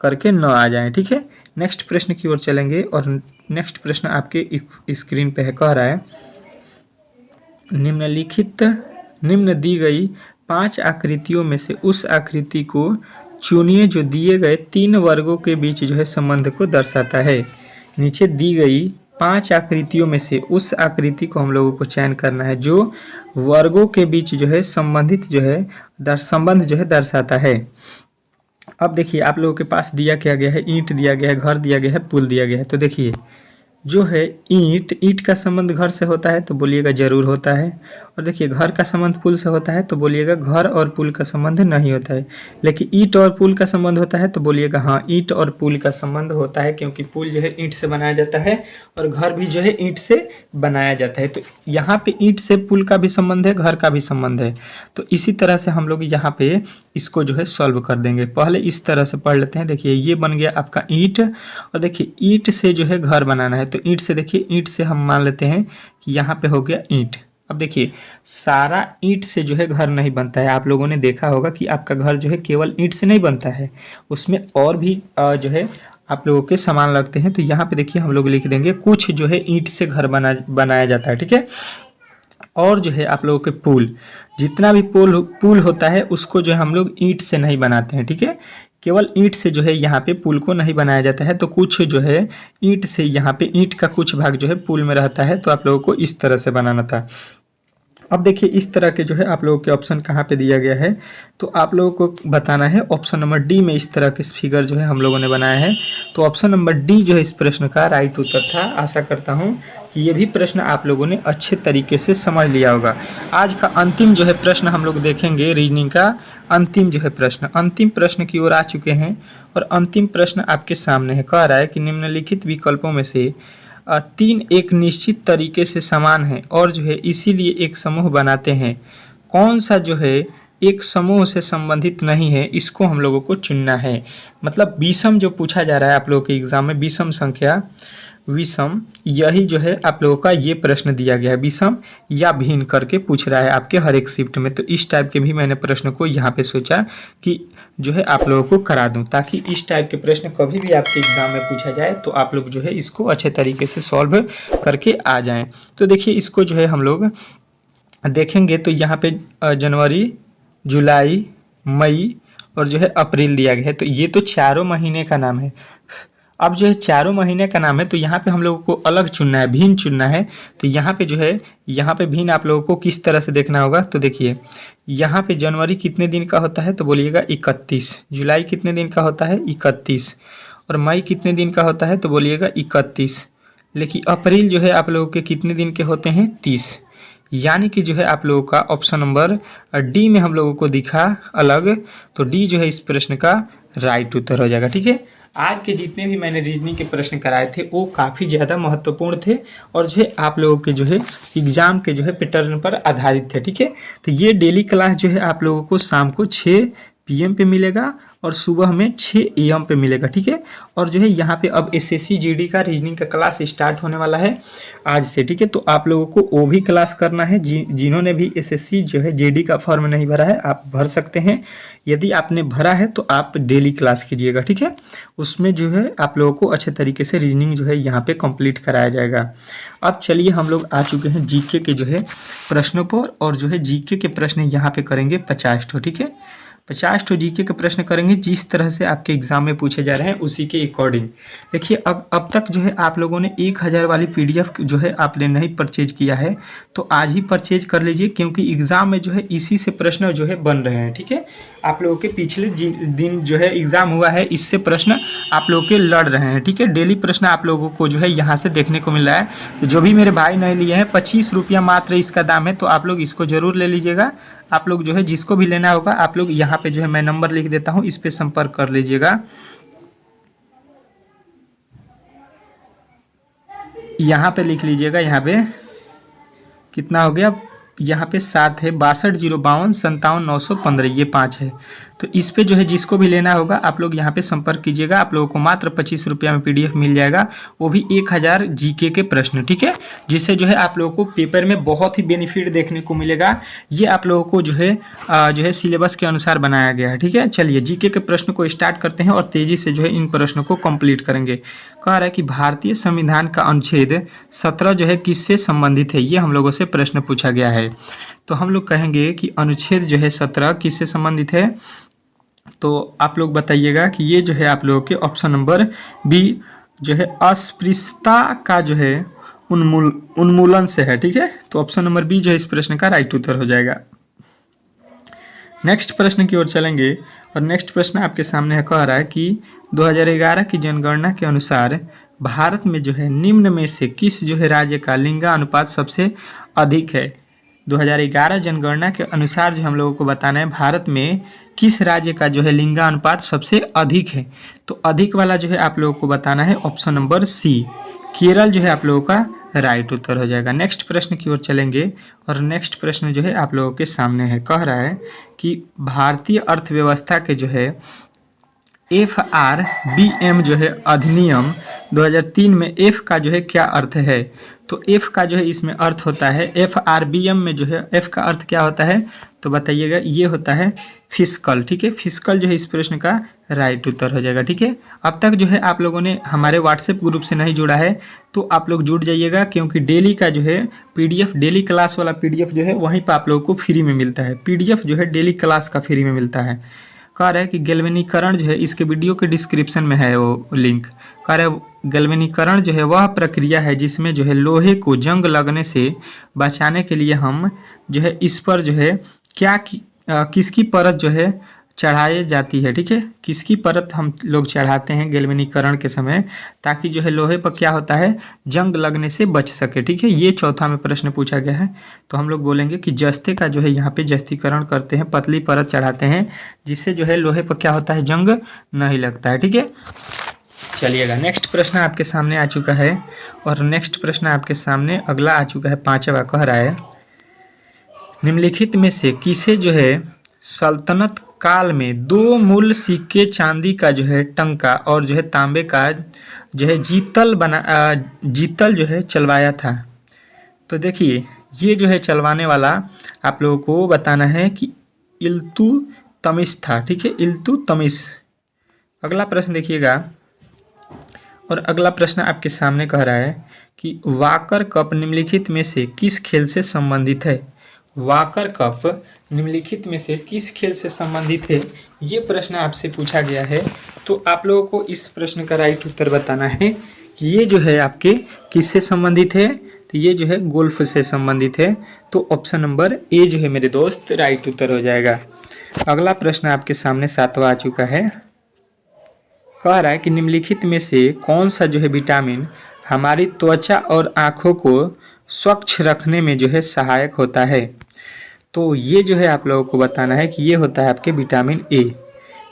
करके न आ जाएं। ठीक है, नेक्स्ट प्रश्न की ओर चलेंगे, और नेक्स्ट प्रश्न आपके स्क्रीन पे है। कह रहा है निम्न दी गई 5 आकृतियों में से उस आकृति को चुनिए जो दिए गए 3 वर्गों के बीच जो है संबंध को दर्शाता है। नीचे दी गई 5 आकृतियों में से उस आकृति को हम लोगों को चयन करना है जो वर्गों के बीच जो है संबंध जो है दर्शाता है। अब देखिए आप लोगों के पास दिया क्या गया है, ईंट दिया गया है, घर दिया गया है, पुल दिया गया है। तो देखिए जो है ईंट का संबंध घर से होता है तो बोलिएगा जरूर होता है, और देखिए घर का संबंध पुल से होता है तो बोलिएगा घर और पुल का संबंध नहीं होता है। लेकिन ईंट और पुल का संबंध होता है तो बोलिएगा हाँ ईंट और पुल का संबंध होता है, क्योंकि पुल जो है ईंट से बनाया जाता है और घर भी जो है ईंट से बनाया जाता है। तो यहाँ पे ईंट से पुल का भी संबंध है, घर का भी संबंध है। तो इसी तरह से हम लोग यहाँ पे इसको जो है सॉल्व कर देंगे। पहले इस तरह से पढ़ लेते हैं। देखिए ये बन गया आपका ईंट, और देखिए ईंट से जो है घर बनाना है तो ईंट से देखिए ईंट से हम मान लेते हैं कि यहाँ पे हो गया ईंट। अब देखिए सारा ईंट से जो है घर नहीं बनता है। आप लोगों ने देखा होगा कि आपका घर जो है केवल ईंट से नहीं बनता है, उसमें और भी जो है आप लोगों के सामान लगते हैं। तो यहाँ पे देखिए हम लोग लिख देंगे कुछ जो है ईंट से घर बनाया जाता है। ठीक है, और जो है आप लोगों के पुल, जितना भी पुल होता है उसको जो है हम लोग ईंट से नहीं बनाते हैं। ठीक है, केवल ईंट से जो है यहाँ पे पुल को नहीं बनाया जाता है। तो कुछ जो है ईंट से यहाँ पे ईंट का कुछ भाग जो है पुल में रहता है, तो आप लोगों को इस तरह से बनाना था। अब देखिए इस तरह के जो है आप लोगों के ऑप्शन कहाँ पे दिया गया है, तो आप लोगों को बताना है ऑप्शन नंबर डी में इस तरह के फिगर जो है हम लोगों ने बनाया है। तो ऑप्शन नंबर डी जो है इस प्रश्न का राइट उत्तर था। आशा करता हूँ कि ये भी प्रश्न आप लोगों ने अच्छे तरीके से समझ लिया होगा। आज का अंतिम जो है प्रश्न हम लोग देखेंगे, रीजनिंग का अंतिम जो है अंतिम प्रश्न की ओर आ चुके हैं, और अंतिम प्रश्न आपके सामने है। कह रहा है कि निम्नलिखित विकल्पों में से 3 एक निश्चित तरीके से समान है और जो है इसीलिए एक समूह बनाते हैं। कौन सा जो है एक समूह से संबंधित नहीं है, इसको हम लोगों को चुनना है। मतलब विषम जो पूछा जा रहा है आप लोगों के एग्जाम में, विषम संख्या, विषम, यही जो है आप लोगों का ये प्रश्न दिया गया है। विषम या भिन्न करके पूछ रहा है आपके हर एक शिफ्ट में। तो इस टाइप के भी मैंने प्रश्न को यहाँ पे सोचा कि जो है आप लोगों को करा दूं, ताकि इस टाइप के प्रश्न कभी भी आपके एग्जाम में पूछा जाए तो आप लोग जो है इसको अच्छे तरीके से सॉल्व करके आ जाएं। तो देखिए इसको जो है हम लोग देखेंगे तो यहाँ पे जनवरी, जुलाई, मई और जो है अप्रैल दिया गया है। तो ये तो चारों महीने का नाम है। अब जो है चारों महीने का नाम है तो यहाँ पे हम लोगों को अलग चुनना है, भिन्न चुनना है। तो यहाँ पे जो है यहाँ पे भिन्न आप लोगों को किस तरह से देखना होगा। तो देखिए यहाँ पे जनवरी कितने दिन का होता है तो बोलिएगा 31, जुलाई कितने दिन का होता है 31, और मई कितने दिन का होता है तो बोलिएगा 31। लेकिन अप्रैल जो है आप लोगों के कितने दिन के होते हैं 30। यानी कि जो है आप लोगों का ऑप्शन नंबर डी में हम लोगों को दिखा अलग, तो डी जो है इस प्रश्न का राइट उत्तर हो जाएगा। ठीक है, आज के जितने भी मैंने रीजनिंग के प्रश्न कराए थे वो काफ़ी ज़्यादा महत्वपूर्ण थे, और जो है आप लोगों के जो है एग्ज़ाम के जो है पैटर्न पर आधारित थे। ठीक है, तो ये डेली क्लास जो है आप लोगों को शाम को 6 PM पे मिलेगा, और सुबह में 6 AM पे मिलेगा, ठीक है। और जो है यहाँ पे अब SSC GD का रीजनिंग का क्लास स्टार्ट होने वाला है आज से, ठीक है। तो आप लोगों को वो भी क्लास करना है, जिन्होंने भी SSC जो है GD का फॉर्म नहीं भरा है आप भर सकते हैं। यदि आपने भरा है तो आप डेली क्लास कीजिएगा, ठीक है। उसमें जो है आप लोगों को अच्छे तरीके से रीजनिंग जो है यहाँ पे कंप्लीट कराया जाएगा। अब चलिए हम लोग आ चुके हैं जीके के जो है प्रश्नों पर, और जो है जीके के प्रश्न यहाँ पे करेंगे 50 ठो, ठीक है। 50 ठो जीके के प्रश्न करेंगे जिस तरह से आपके एग्जाम में पूछे जा रहे हैं उसी के अकॉर्डिंग। देखिए अब तक जो है आप लोगों ने 1000 वाली PDF जो है आपने नहीं परचेज किया है तो आज ही परचेज कर लीजिए, क्योंकि एग्जाम में जो है इसी से प्रश्न जो है बन रहे हैं, ठीक है। आप लोगों के पिछले दिन जो है एग्जाम हुआ है इससे प्रश्न आप लोगों के लड़ रहे हैं, ठीक है। डेली प्रश्न आप लोगों को जो है यहाँ से देखने को मिल रहा है। तो जो भी मेरे भाई नहीं लिए हैं 25 रुपया मात्र इसका दाम है, तो आप लोग इसको ज़रूर ले लीजिएगा। आप लोग जो है जिसको भी लेना होगा आप लोग यहाँ पे जो है मैं नंबर लिख देता हूँ, इस पे संपर्क कर लीजिएगा। यहाँ पे लिख लीजिएगा, यहाँ पे कितना हो गया, यहाँ पे 7 है, 6205279915 ये 5 है। तो इस पे जो है जिसको भी लेना होगा आप लोग यहाँ पे संपर्क कीजिएगा। आप लोगों को मात्र 25 रुपया में PDF मिल जाएगा, वो भी 1000 जीके के प्रश्न, ठीक है। जिससे जो है आप लोगों को पेपर में बहुत ही बेनिफिट देखने को मिलेगा। ये आप लोगों को जो है सिलेबस के अनुसार बनाया गया है, ठीक है। चलिए जीके के प्रश्न को स्टार्ट करते हैं और तेज़ी से जो है इन प्रश्नों को कंप्लीट करेंगे। कह रहा है कि भारतीय संविधान का अनुच्छेद 17 जो है किससे संबंधित है, ये हम लोगों से प्रश्न पूछा गया है। तो हम लोग कहेंगे कि अनुच्छेद जो है 17 किससे संबंधित है, तो आप लोग बताइएगा कि ये जो है आप लोगों के ऑप्शन नंबर बी जो है अस्पृश्यता का जो है उन्मूलन से है, ठीक है। तो ऑप्शन नंबर बी जो है इस प्रश्न का राइट उत्तर हो जाएगा। नेक्स्ट प्रश्न की ओर चलेंगे और नेक्स्ट प्रश्न आपके सामने है, कह रहा है कि 2011 की जनगणना के अनुसार भारत में जो है निम्न में से किस जो है राज्य का लिंगानुपात सबसे अधिक है। 2011 जनगणना के अनुसार जो हम लोगों को बताना है भारत में किस राज्य का जो है लिंगानुपात सबसे अधिक है। तो अधिक वाला जो है आप लोगों को बताना है ऑप्शन नंबर सी, केरल जो है आप लोगों का राइट उत्तर हो जाएगा। नेक्स्ट प्रश्न की ओर चलेंगे और नेक्स्ट प्रश्न जो है आप लोगों के सामने है, कह रहा है कि भारतीय अर्थव्यवस्था के जो है FRBM जो है अधिनियम 2003 में F का जो है क्या अर्थ है। तो F का जो है इसमें अर्थ होता है, FRBM में जो है F का अर्थ क्या होता है, तो बताइएगा, ये होता है फिस्कल, ठीक है। फिस्कल जो है इस प्रश्न का राइट उत्तर हो जाएगा, ठीक है। अब तक जो है आप लोगों ने हमारे व्हाट्सएप ग्रुप से नहीं जुड़ा है तो आप लोग जुड़ जाइएगा, क्योंकि डेली का जो है PDF डेली क्लास वाला PDF जो है वहीं पर आप लोगों को फ्री में मिलता है। PDF जो है डेली क्लास का फ्री में मिलता है। कह रहा है कि गैल्वेनीकरण जो है इसके वीडियो के डिस्क्रिप्शन में है वो लिंक। कह रहा है गैल्वेनीकरण जो है वह प्रक्रिया है जिसमें जो है लोहे को जंग लगने से बचाने के लिए हम जो है इस पर जो है किसकी परत जो है चढ़ाई जाती है, ठीक है। किसकी परत हम लोग चढ़ाते हैं गैल्वेनीकरण के समय, ताकि जो है लोहे पर क्या होता है जंग लगने से बच सके, ठीक है। ये चौथा में प्रश्न पूछा गया है। तो हम लोग बोलेंगे कि जस्ते का जो है यहाँ पे जस्तीकरण करते हैं, पतली परत चढ़ाते हैं जिससे जो है लोहे पर क्या होता है जंग नहीं लगता है, ठीक है। चलिएगा नेक्स्ट प्रश्न आपके सामने आ चुका है और नेक्स्ट प्रश्न आपके सामने अगला आ चुका है 5वां। कह रहा है निम्नलिखित में से किसे जो है सल्तनत काल में 2 मूल सिक्के चांदी का जो है टंका और जो है तांबे का जो है जीतल जो है चलवाया था। तो देखिए ये जो है चलवाने वाला आप लोगों को बताना है कि इल्तुतमिश था, ठीक है, इल्तुतमिश। अगला प्रश्न देखिएगा और अगला प्रश्न आपके सामने कह रहा है कि वाकर कप निम्नलिखित में से किस खेल से संबंधित है। वाकर कप निम्नलिखित में से किस खेल से संबंधित है, ये प्रश्न आपसे पूछा गया है। तो आप लोगों को इस प्रश्न का राइट उत्तर बताना है कि ये जो है आपके किससे संबंधित है, तो ये जो है गोल्फ से संबंधित है। तो ऑप्शन नंबर ए जो है मेरे दोस्त राइट उत्तर हो जाएगा। अगला प्रश्न आपके सामने 7वां आ चुका है। कह रहा है कि निम्नलिखित में से कौन सा जो है विटामिन हमारी त्वचा और आँखों को स्वच्छ रखने में जो है सहायक होता है। तो ये जो है आप लोगों को बताना है कि ये होता है आपके विटामिन ए।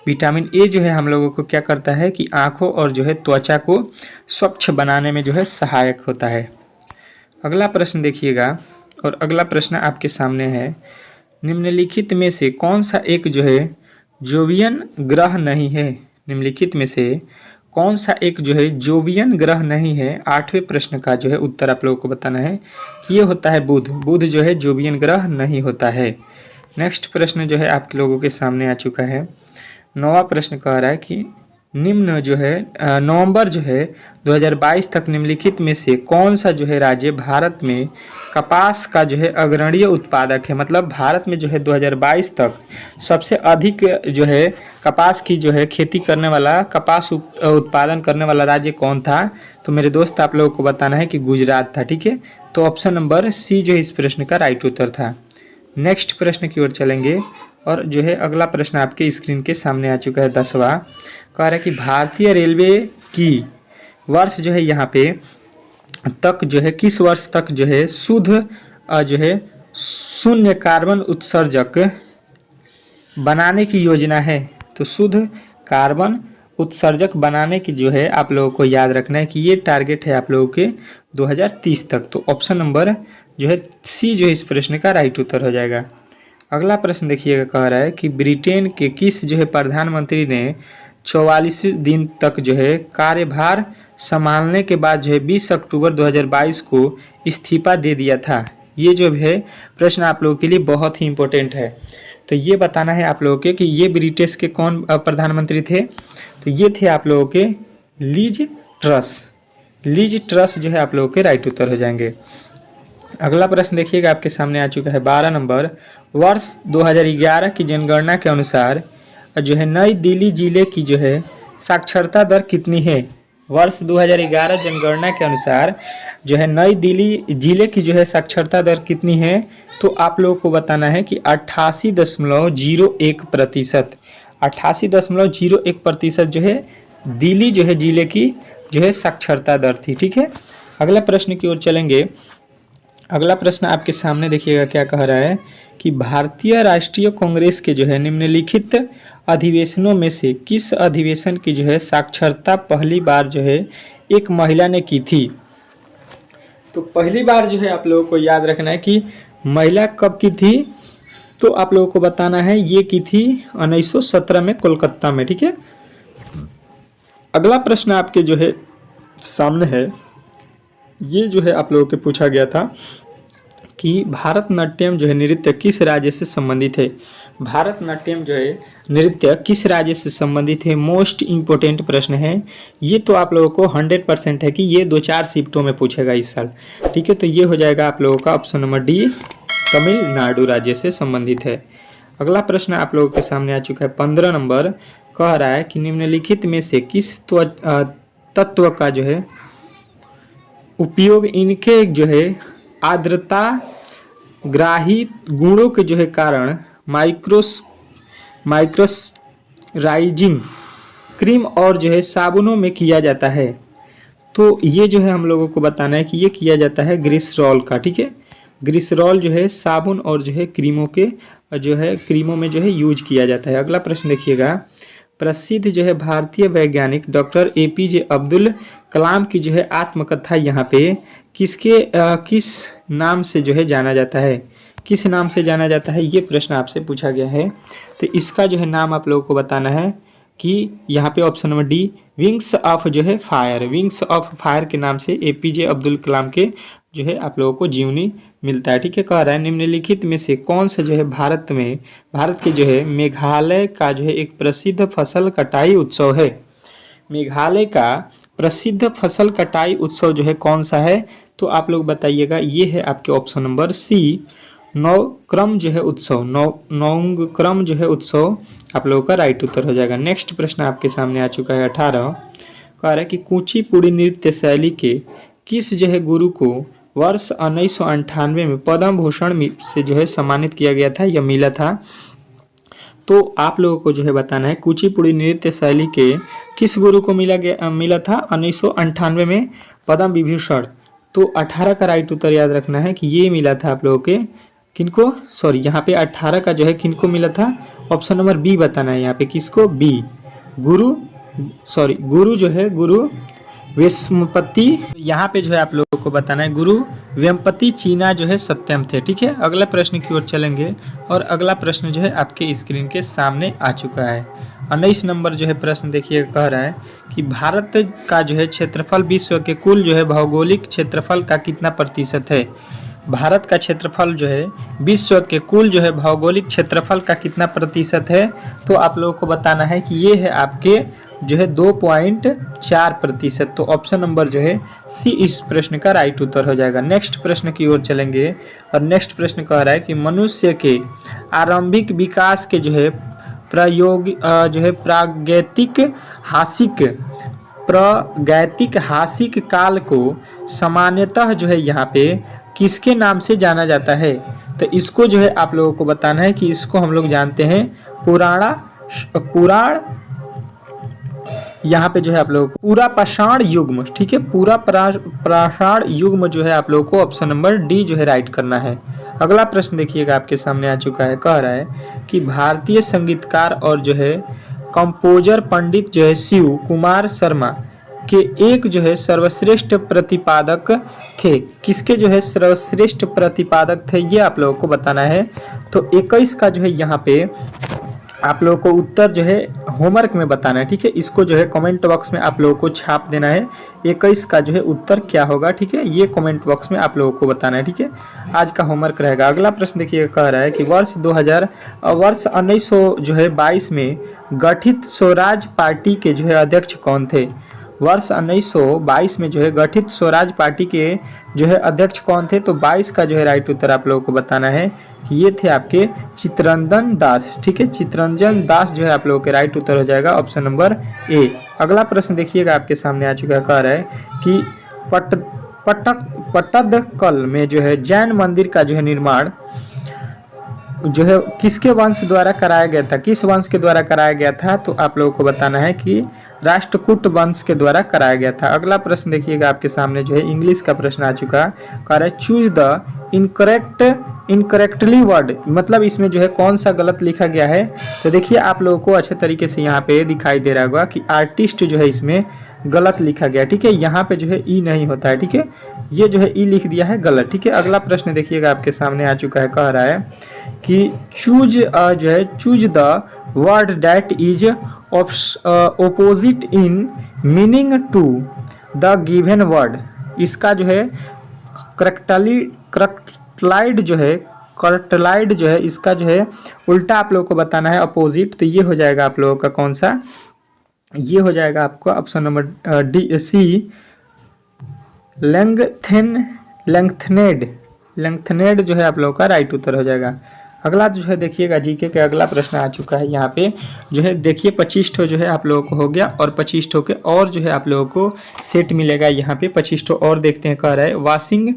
विटामिन ए जो है हम लोगों को क्या करता है कि आँखों और जो है त्वचा को स्वच्छ बनाने में जो है सहायक होता है। अगला प्रश्न देखिएगा और अगला प्रश्न आपके सामने है, निम्नलिखित में से कौन सा एक जो है जोवियन ग्रह नहीं है, निम्नलिखित में से कौन सा एक जो है जोवियन ग्रह नहीं है। 8वें प्रश्न का जो है उत्तर आप लोगों को बताना है कि ये होता है बुध। बुध जो है जोवियन ग्रह नहीं होता है। नेक्स्ट प्रश्न जो है आप लोगों के सामने आ चुका है। 9वां प्रश्न कह रहा है कि निम्न जो है नवंबर जो है 2022 तक निम्नलिखित में से कौन सा जो है राज्य भारत में कपास का जो है अग्रणीय उत्पादक है। मतलब भारत में जो है 2022 तक सबसे अधिक जो है कपास की जो है खेती करने वाला, कपास उत्पादन करने वाला राज्य कौन था। तो मेरे दोस्त आप लोगों को बताना है कि गुजरात था। ठीक है, तो ऑप्शन नंबर सी जो है इस प्रश्न का राइट उत्तर था। नेक्स्ट प्रश्न की ओर चलेंगे और जो है अगला प्रश्न आपके स्क्रीन के सामने आ चुका है 10वां। कह रहा है कि भारतीय रेलवे की वर्ष जो है यहाँ पे तक जो है किस वर्ष तक जो है शुद्ध जो है शून्य कार्बन उत्सर्जक बनाने की योजना है। तो शुद्ध कार्बन उत्सर्जक बनाने की जो है आप लोगों को याद रखना है कि ये टारगेट है आप लोगों के 2030 तक। तो ऑप्शन नंबर जो है सी जो है इस प्रश्न का राइट उत्तर हो जाएगा। अगला प्रश्न देखिएगा, कह रहा है कि ब्रिटेन के किस जो है प्रधानमंत्री ने 44 दिन तक जो है कार्यभार संभालने के बाद जो है 20 अक्टूबर 2022 को इस्तीफा दे दिया था। ये जो है प्रश्न आप लोगों के लिए बहुत ही इम्पोर्टेंट है। तो ये बताना है आप लोगों के कि ये ब्रिटिश के कौन प्रधानमंत्री थे। तो ये थे आप लोगों के लीज ट्रस। लीज ट्रस जो है आप लोगों के राइट उत्तर हो जाएंगे। अगला प्रश्न देखिएगा आपके सामने आ चुका है 12 नंबर। वर्ष 2011 की जनगणना के अनुसार जो है नई दिल्ली जिले की जो है साक्षरता दर कितनी है। वर्ष 2011 जनगणना के अनुसार जो है नई दिल्ली जिले की जो है साक्षरता दर कितनी है। तो आप लोगों को बताना है कि 88.01%। 88.01% जो है दिल्ली जो है जिले की जो है साक्षरता दर थी। ठीक है, अगला प्रश्न की ओर चलेंगे। अगला प्रश्न आपके सामने देखिएगा क्या कह रहा है कि भारतीय राष्ट्रीय कांग्रेस के जो है निम्नलिखित अधिवेशनों में से किस अधिवेशन की जो है साक्षरता पहली बार जो है एक महिला ने की थी। तो पहली बार जो है आप लोगों को याद रखना है कि महिला कब की थी। तो आप लोगों को बताना है ये की थी 1917 में कोलकाता में। ठीक है, अगला प्रश्न आपके जो है सामने है, ये जो है आप लोगों के पूछा गया था कि भारतनाट्यम जो है नृत्य किस राज्य से संबंधित है। भारतनाट्यम जो है नृत्य किस राज्य से संबंधित है। मोस्ट इम्पोर्टेंट प्रश्न है ये। तो आप लोगों को 100% है कि ये 2-4 शिफ्टों में पूछेगा इस साल। ठीक है, तो ये हो जाएगा आप लोगों का ऑप्शन नंबर डी, तमिलनाडु राज्य से संबंधित है। अगला प्रश्न आप लोगों के सामने आ चुका है 15 नंबर। कह रहा है कि निम्नलिखित में से किस तत्व का जो है उपयोग इनके जो है आर्द्रता ग्राही गुणों के जो है कारण माइक्रोराइजिंग क्रीम और जो है साबुनों में किया जाता है। तो ये जो है हम लोगों को बताना है कि ये किया जाता है ग्लिसरॉल का। ठीक है, ग्लिसरॉल जो है साबुन और जो है क्रीमों के जो है क्रीमों में जो है यूज किया जाता है। अगला प्रश्न देखिएगा, प्रसिद्ध जो है भारतीय वैज्ञानिक डॉक्टर APJ अब्दुल कलाम की जो है आत्मकथा यहाँ पे किस नाम से जो है जाना जाता है। किस नाम से जाना जाता है ये प्रश्न आपसे पूछा गया है। तो इसका जो है नाम आप लोगों को बताना है कि यहाँ पे option number D, wings of जो है फायर। विंग्स ऑफ फायर के नाम से APJ अब्दुल कलाम के जो है आप लोगों को जीवनी मिलता है। ठीक है, कह रहा है निम्नलिखित में से कौन सा जो है भारत के जो है मेघालय का जो है एक प्रसिद्ध फसल कटाई उत्सव है। मेघालय का प्रसिद्ध फसल कटाई उत्सव जो है कौन सा है। तो आप लोग बताइएगा, ये है आपके ऑप्शन नंबर सी, नौक्रम जो है उत्सव। नौक्रम जो है उत्सव आप लोगों का राइट उत्तर हो जाएगा। नेक्स्ट प्रश्न आपके सामने आ चुका है 18। कह रहा है कि कुचिपुड़ी नृत्य शैली के किस जो है गुरु को वर्ष 1998 में पद्म भूषण से जो है सम्मानित किया गया था या मिला था। तो आप लोगों को जो है बताना है कुचिपुड़ी नृत्य शैली के किस गुरु को मिला था 1998 में पद्म विभूषण। तो 18 का राइट उत्तर याद रखना है कि ये मिला था आप लोगों के किनको, सॉरी यहाँ पे 18 का जो है किनको मिला था, ऑप्शन नंबर बी बताना है यहाँ पे किसको, बी, गुरु जो है गुरु वेशमपति, यहाँ पे जो है आप लोगों को बताना है गुरु वेम्पति चीना जो है सत्यम थे। ठीक है, अगला प्रश्न की ओर चलेंगे और अगला प्रश्न जो है आपके स्क्रीन के सामने आ चुका है। 19 नंबर जो है प्रश्न देखिए, कह रहा है कि भारत का जो है क्षेत्रफल विश्व के कुल जो है भौगोलिक क्षेत्रफल का कितना प्रतिशत है। भारत का क्षेत्रफल जो है विश्व के कुल जो है भौगोलिक क्षेत्रफल का कितना प्रतिशत है, तो आप लोगों को बताना है कि ये है आपके जो है 2.4%। तो ऑप्शन नंबर जो है सी इस प्रश्न का राइट उत्तर हो जाएगा। नेक्स्ट प्रश्न की ओर चलेंगे और नेक्स्ट प्रश्न कह रहा है कि मनुष्य के आरंभिक विकास के जो है प्रागैतिक हासिक काल को सामान्यतः जो है यहाँ पे किसके नाम से जाना जाता है। तो इसको जो है आप लोगों को बताना है कि इसको हम लोग जानते हैं पुराण, यहाँ पे जो है आप लोगों को पूरा पाषाण युग्म। ठीक है, पूरा पाषाण युग्म जो है आप लोगों को ऑप्शन नंबर डी जो है राइट करना है। अगला प्रश्न देखिएगा आपके सामने आ चुका है, कह रहा है कि भारतीय संगीतकार और जो है कंपोजर पंडित जो है शिव कुमार शर्मा के एक जो है सर्वश्रेष्ठ प्रतिपादक थे। किसके जो है सर्वश्रेष्ठ प्रतिपादक थे ये आप लोगों को बताना है। तो 21 का जो है यहाँ पे आप लोगों को उत्तर जो है होमवर्क में बताना है। ठीक है, इसको जो है कमेंट बॉक्स में आप लोगों को छाप देना है 21 का जो है उत्तर क्या होगा। ठीक है, ये कमेंट बॉक्स में आप लोगों को बताना है। ठीक है, आज का होमवर्क रहेगा। अगला प्रश्न देखिए, कह रहा है कि वर्ष 1922 में गठित स्वराज पार्टी के जो है अध्यक्ष कौन थे। वर्ष 1922 में जो है गठित स्वराज पार्टी के जो है अध्यक्ष कौन थे। तो 22 का जो है राइट उत्तर आप लोगों को बताना है कि ये थे आपके चित्तरंजन दास। ठीक है, चित्तरंजन दास जो है आप लोगों के राइट उत्तर हो जाएगा ऑप्शन नंबर ए। अगला प्रश्न देखिएगा आपके सामने आ चुका है, कह रहा है कि पट्टदकल में जो है जैन मंदिर का जो है निर्माण जो है किसके वंश द्वारा कराया गया था, किस वंश के द्वारा कराया गया था। तो आप लोगों को बताना है कि राष्ट्रकूट वंश के द्वारा कराया गया था। अगला प्रश्न देखिएगा आपके सामने जो है इंग्लिश का प्रश्न आ चुका है, कह रहा है चूज द इनकरेक्टली वर्ड, मतलब इसमें जो है कौन सा गलत लिखा गया है। तो देखिए आप लोगों को अच्छे तरीके से यहाँ पे दिखाई दे रहा होगा कि आर्टिस्ट जो है इसमें गलत लिखा गया। ठीक है, यहाँ पे जो है ई नहीं होता है। ठीक है, ये जो है ई लिख दिया है गलत। ठीक है, अगला प्रश्न देखिएगा आपके सामने आ चुका है, कह रहा है कि choose the word that is opposite in meaning to the given word. इसका जो है करक्टलाइड जो है इसका जो है उल्टा आप लोगों को बताना है अपोजिट। तो ये हो जाएगा आप लोगों का कौन सा, ये हो जाएगा आपका ऑप्शन नंबर डी सी लेंथनेड जो है आप लोगों का राइट उत्तर हो जाएगा। अगला जो है देखिएगा जीके का अगला प्रश्न आ चुका है। यहाँ पे जो है देखिए 25 ठो जो है आप लोगों को हो गया और 25 ठो के और जो है आप लोगों को सेट मिलेगा। यहाँ पे 25 ठो और देखते हैं, कह रहा है वाशिंग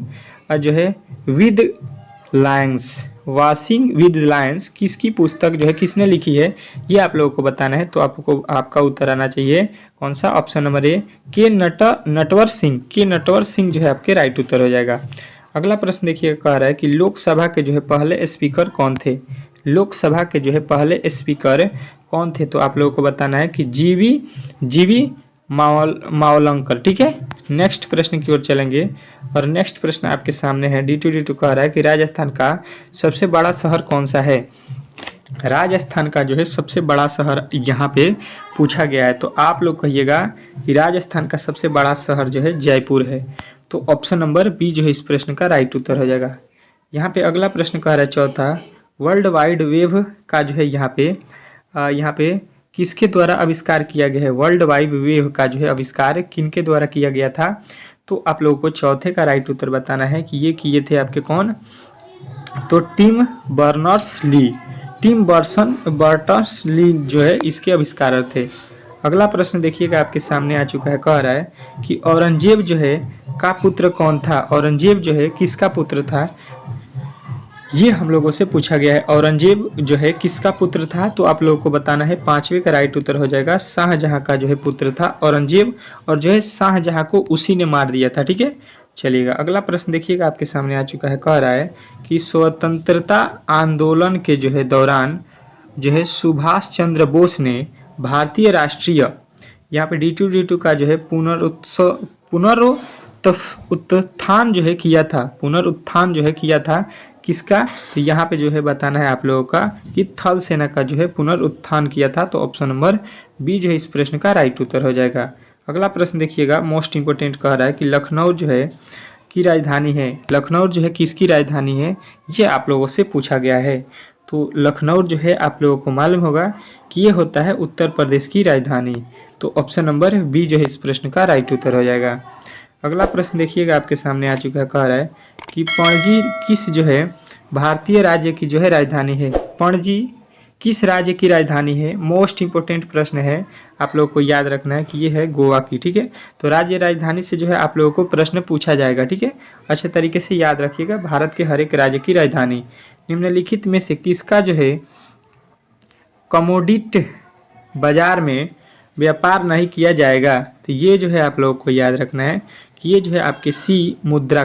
विद लायंस किसकी पुस्तक जो है किसने लिखी है, ये आप लोगों को बताना है। तो आपको आपका उत्तर आना चाहिए कौन सा, ऑप्शन नंबर ए के नटवर सिंह जो है आपके राइट उत्तर हो जाएगा। अगला प्रश्न देखिए, कह रहा है कि लोकसभा के जो है पहले स्पीकर कौन थे। लोकसभा के जो है पहले स्पीकर कौन थे। तो आप लोगों को बताना है कि जीवी मावलंकर। ठीक है, नेक्स्ट प्रश्न की ओर चलेंगे और नेक्स्ट प्रश्न आपके सामने है D2 कह रहा है कि राजस्थान का सबसे बड़ा शहर कौन सा है। राजस्थान का जो है सबसे बड़ा शहर यहाँ पे पूछा गया है। तो आप लोग कहिएगा कि राजस्थान का सबसे बड़ा शहर जो है जयपुर है। तो ऑप्शन नंबर बी जो है इस प्रश्न का राइट उत्तर हो जाएगा। यहाँ पे अगला प्रश्न कह रहा है चौथा, वर्ल्ड वाइड वेब का जो है यहाँ पे किसके द्वारा आविष्कार किया गया है। वर्ल्ड वाइड वेब का जो है आविष्कार किनके द्वारा किया गया था। तो आप लोगों को चौथे का राइट उत्तर बताना है कि ये किए थे आपके कौन, तो टिम बर्नर्स ली जो है इसके आविष्कारक थे। अगला प्रश्न देखिएगा आपके सामने आ चुका है, कह रहा है कि औरंगजेब जो है का पुत्र कौन था। औरंगजेब जो है किसका पुत्र था, ये हम लोगों से पूछा गया है। औरंगजेब जो है किसका पुत्र था। तो आप लोगों को बताना है, पांचवे का राइट उत्तर हो जाएगा शाहजहां का जो है पुत्र था औरंगजेब, और जो है शाहजहां को उसी ने मार दिया था। ठीक है, चलिएगा अगला प्रश्न देखिएगा आपके सामने आ चुका है, कह रहा है कि स्वतंत्रता आंदोलन के जो है दौरान जो है सुभाष चंद्र बोस ने भारतीय राष्ट्रीय यहाँ पे D2 का जो है पुनरुत्थान जो है किया था, पुनरुत्थान जो है किया था किसका? तो यहाँ पे जो है बताना है आप लोगों का कि थल सेना का जो है पुनरुत्थान किया था। तो ऑप्शन नंबर बी जो है इस प्रश्न का राइट उत्तर हो जाएगा। अगला प्रश्न देखिएगा, मोस्ट इंपोर्टेंट कह रहा है कि लखनऊ जो है की राजधानी है, लखनऊ जो है किसकी राजधानी है, ये आप लोगों से पूछा गया है। तो लखनऊ जो है आप लोगों को मालूम होगा कि ये होता है उत्तर प्रदेश की राजधानी। तो ऑप्शन नंबर बी जो है इस प्रश्न का राइट उत्तर हो जाएगा। अगला प्रश्न देखिएगा आपके सामने आ चुका है, कह रहा है कि पणजी किस जो है भारतीय राज्य की जो है राजधानी है। पणजी किस राज्य की राजधानी है? मोस्ट इंपोर्टेंट प्रश्न है, आप लोगों को याद रखना है कि ये है गोवा की। ठीक है, तो राज्य राजधानी से जो है आप लोगों को प्रश्न पूछा जाएगा। ठीक है, अच्छे तरीके से याद रखिएगा। भारत के हर एक राज्य की राजधानी। निम्नलिखित में से किसका जो है कमोडिट बाजार में व्यापार नहीं किया जाएगा? तो ये जो है आप लोगों को याद रखना है कि ये जो है आपके सी मुद्रा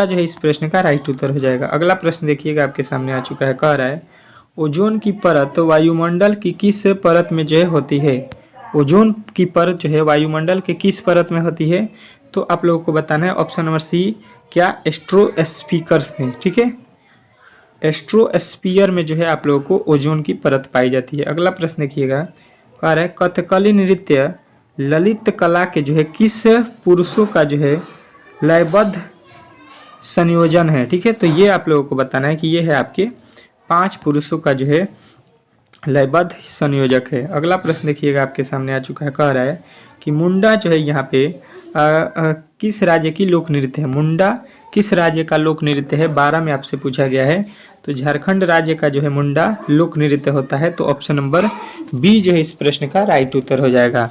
जो है इस प्रश्न का राइट उत्तर हो जाएगा। अगला प्रश्न देखिएगा आपके सामने आ चुका है, कह रहा है ओजोन की परत वायुमंडल की किस परत में जो है होती है? ओजोन की परत जो है वायुमंडल के किस परत में होती है? तो आप लोगों को बताना है ऑप्शन नंबर सी, क्या स्ट्रोस्फीयर में। ठीक है, स्ट्रोस्फीयर में जो है आप लोगों को ओजोन की परत पाई जाती है। अगला प्रश्न देखिएगा, कह रहा है कथकली नृत्य ललित कला के जो है किस पुरुषों का जो है लयबद्ध संयोजन है? ठीक है, तो ये आप लोगों को बताना है कि ये है आपके 5 पुरुषों का जो है लयबद्ध संयोजक है। अगला प्रश्न देखिएगा आपके सामने आ चुका है, कह रहा है कि मुंडा जो है यहाँ पे किस राज्य की लोक नृत्य है? मुंडा किस राज्य का लोक नृत्य है? 12 में आपसे पूछा गया है। तो झारखंड राज्य का जो है मुंडा लोक नृत्य होता है। तो ऑप्शन नंबर बी जो है इस प्रश्न का राइट उत्तर हो जाएगा।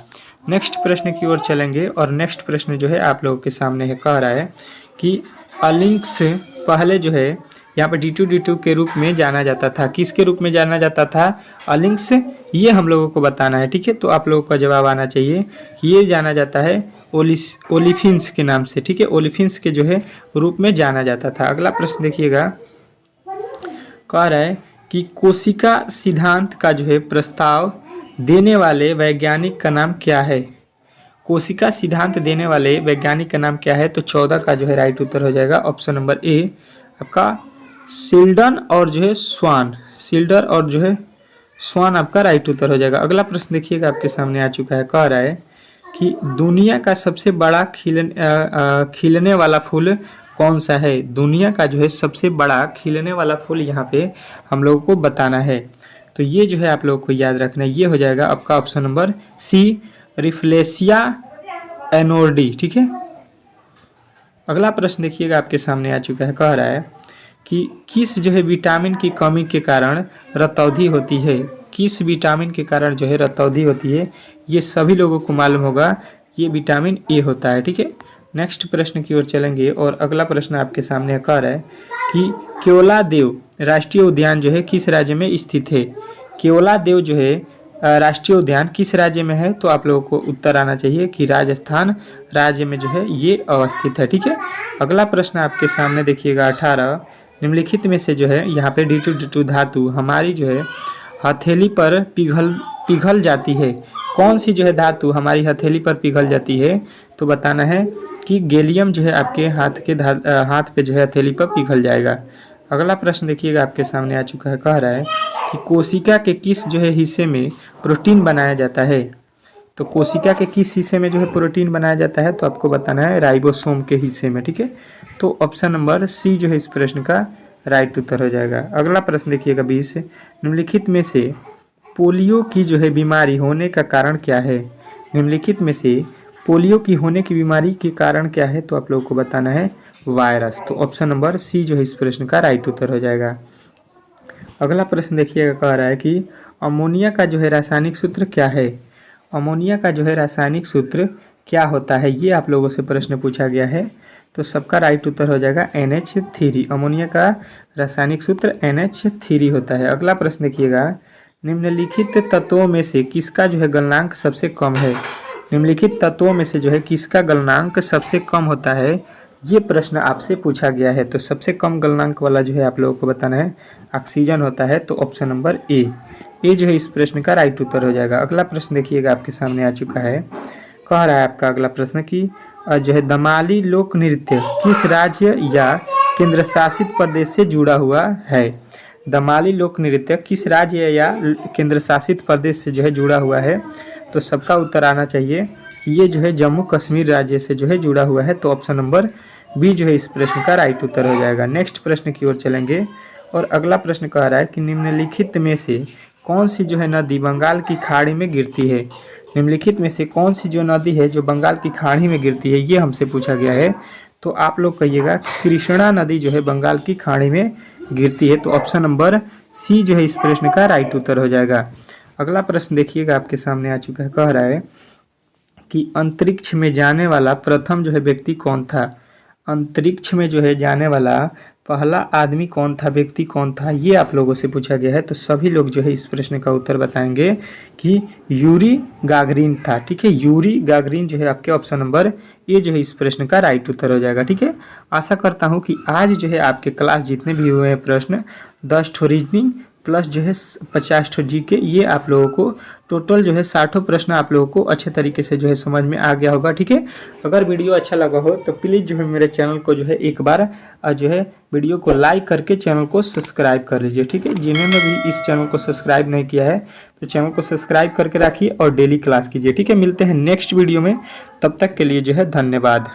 नेक्स्ट प्रश्न की ओर चलेंगे और नेक्स्ट प्रश्न जो है आप लोगों के सामने है, कह रहा है कि अलिंक्स पहले जो है यहाँ पे D2 के रूप में जाना जाता था। किसके रूप में जाना जाता था? अलिंक्स, ये हम लोगों को बताना है। ठीक है, तो आप लोगों का जवाब आना चाहिए कि ये जाना जाता है ओलिफिन्स के नाम से। ठीक है, ओलिफिन्स के जो है रूप में जाना जाता था। अगला प्रश्न देखिएगा, कह रहा है कि कोशिका सिद्धांत का जो है प्रस्ताव देने वाले वैज्ञानिक का नाम क्या है? कोशिका सिद्धांत देने वाले वैज्ञानिक का नाम क्या है? तो 14 का जो है राइट उत्तर हो जाएगा ऑप्शन नंबर ए आपका सिल्डन और जो है स्वान, सिल्डर और जो है स्वान आपका राइट उत्तर हो जाएगा। अगला प्रश्न देखिएगा आपके सामने आ चुका है, कह रहा है कि दुनिया का सबसे बड़ा खिलने वाला फूल कौन सा है? दुनिया का जो है सबसे बड़ा खिलने वाला फूल यहाँ पे हम लोगों को बताना है। तो ये जो है आप लोगों को याद रखना है, ये हो जाएगा आपका ऑप्शन नंबर सी, रिफ्लेशिया एनोर्डी। ठीक है, अगला प्रश्न देखिएगा आपके सामने आ चुका है, कह रहा है कि किस जो है विटामिन की कमी के कारण रतौंधी होती है? किस विटामिन के कारण जो है रतौंधी होती है? ये सभी लोगों को मालूम होगा, ये विटामिन ए होता है। ठीक है, नेक्स्ट प्रश्न की ओर चलेंगे और अगला प्रश्न आपके सामने कह रहा है कि केवलादेव राष्ट्रीय उद्यान जो है किस राज्य में स्थित है? केवलादेव जो है राष्ट्रीय उद्यान किस राज्य में है? तो आप लोगों को उत्तर आना चाहिए कि राजस्थान राज्य में जो है ये अवस्थित है। ठीक है, अगला प्रश्न आपके सामने देखिएगा 18, निम्नलिखित में से जो है यहाँ पे D2 धातु हमारी जो है हथेली पर पिघल जाती है। कौन सी जो है धातु हमारी हथेली पर पिघल जाती है? तो बताना है कि गैलियम जो है आपके हाथ पे जो है हथेली पर पिघल जाएगा। अगला प्रश्न देखिएगा आपके सामने आ चुका है, कह रहा है कि कोशिका के किस जो है हिस्से में प्रोटीन बनाया जाता है? तो कोशिका के किस हिस्से में जो है प्रोटीन बनाया जाता है? तो आपको बताना है राइबोसोम के हिस्से में। ठीक है, तो ऑप्शन नंबर सी जो है इस प्रश्न का राइट उत्तर हो जाएगा। अगला प्रश्न देखिएगा 20, निम्नलिखित में से पोलियो की जो है बीमारी होने का कारण क्या है? निम्नलिखित में से पोलियो की होने की बीमारी के कारण क्या है? तो आप लोगों को बताना है वायरस। तो ऑप्शन नंबर सी जो है इस प्रश्न का राइट उत्तर हो जाएगा। अगला प्रश्न देखिएगा, कह रहा है कि अमोनिया का जो है रासायनिक सूत्र क्या है? अमोनिया का जो है रासायनिक सूत्र क्या होता है? ये आप लोगों से प्रश्न पूछा गया है। तो सबका राइट उत्तर हो जाएगा NH3। अमोनिया का रासायनिक सूत्र NH3 होता है। अगला प्रश्न देखिएगा, निम्नलिखित तत्वों में से किसका जो है गलनांक सबसे कम है? निम्नलिखित तत्वों में से जो है किसका गलनांक सबसे कम होता है? ये प्रश्न आपसे पूछा गया है। तो सबसे कम गलनांक वाला जो है आप लोगों को बताना है ऑक्सीजन होता है। तो ऑप्शन नंबर ए ये जो है इस प्रश्न का राइट उत्तर हो जाएगा। अगला प्रश्न देखिएगा आपके सामने आ चुका है। कह रहा है आपका अगला प्रश्न कि जो है दमाली लोक नृत्य किस राज्य या केंद्र शासित प्रदेश से जुड़ा हुआ है। दमाली लोक नृत्य किस राज्य या केंद्र शासित प्रदेश से जो है जुड़ा हुआ है। तो सबका उत्तर आना चाहिए कि ये जो है जम्मू कश्मीर राज्य से जो है जुड़ा हुआ है। तो ऑप्शन नंबर बी जो है इस प्रश्न का राइट उत्तर हो जाएगा। नेक्स्ट प्रश्न की ओर चलेंगे और अगला प्रश्न कह रहा है कि निम्नलिखित में से कौन सी जो है नदी बंगाल की खाड़ी में गिरती है। निम्नलिखित में से कौन सी जो नदी है जो बंगाल की खाड़ी में गिरती है, ये हमसे पूछा गया है। तो आप लोग कहिएगा कृष्णा नदी जो है बंगाल की खाड़ी में गिरती है। तो ऑप्शन नंबर सी जो है इस प्रश्न का राइट उत्तर हो जाएगा। अगला प्रश्न देखिएगा आपके सामने आ चुका है। कह रहा है कि अंतरिक्ष में जाने वाला प्रथम जो है व्यक्ति कौन था। अंतरिक्ष में जो है जाने वाला पहला आदमी कौन था, व्यक्ति कौन था, ये आप लोगों से पूछा गया है। तो सभी लोग जो है इस प्रश्न का उत्तर बताएंगे कि यूरी गागरिन था। ठीक है, यूरी गागरिन जो है आपके ऑप्शन नंबर ए जो है इस प्रश्न का राइट उत्तर हो जाएगा। ठीक है, आशा करता हूँ कि आज जो है आपके क्लास जितने भी हुए हैं प्रश्न 10 ठो रीजनिंग प्लस जो है 50 ठो जीके, ये आप लोगों को टोटल जो है 60 प्रश्न आप लोगों को अच्छे तरीके से जो है समझ में आ गया होगा। ठीक है, अगर वीडियो अच्छा लगा हो तो प्लीज़ जो है मेरे चैनल को जो है एक बार जो है वीडियो को लाइक करके चैनल को सब्सक्राइब कर लीजिए। ठीक है, जिन्होंने भी इस चैनल को सब्सक्राइब नहीं किया है तो चैनल को सब्सक्राइब करके रखिए और डेली क्लास कीजिए। ठीक है, मिलते हैं नेक्स्ट वीडियो में, तब तक के लिए जो है धन्यवाद।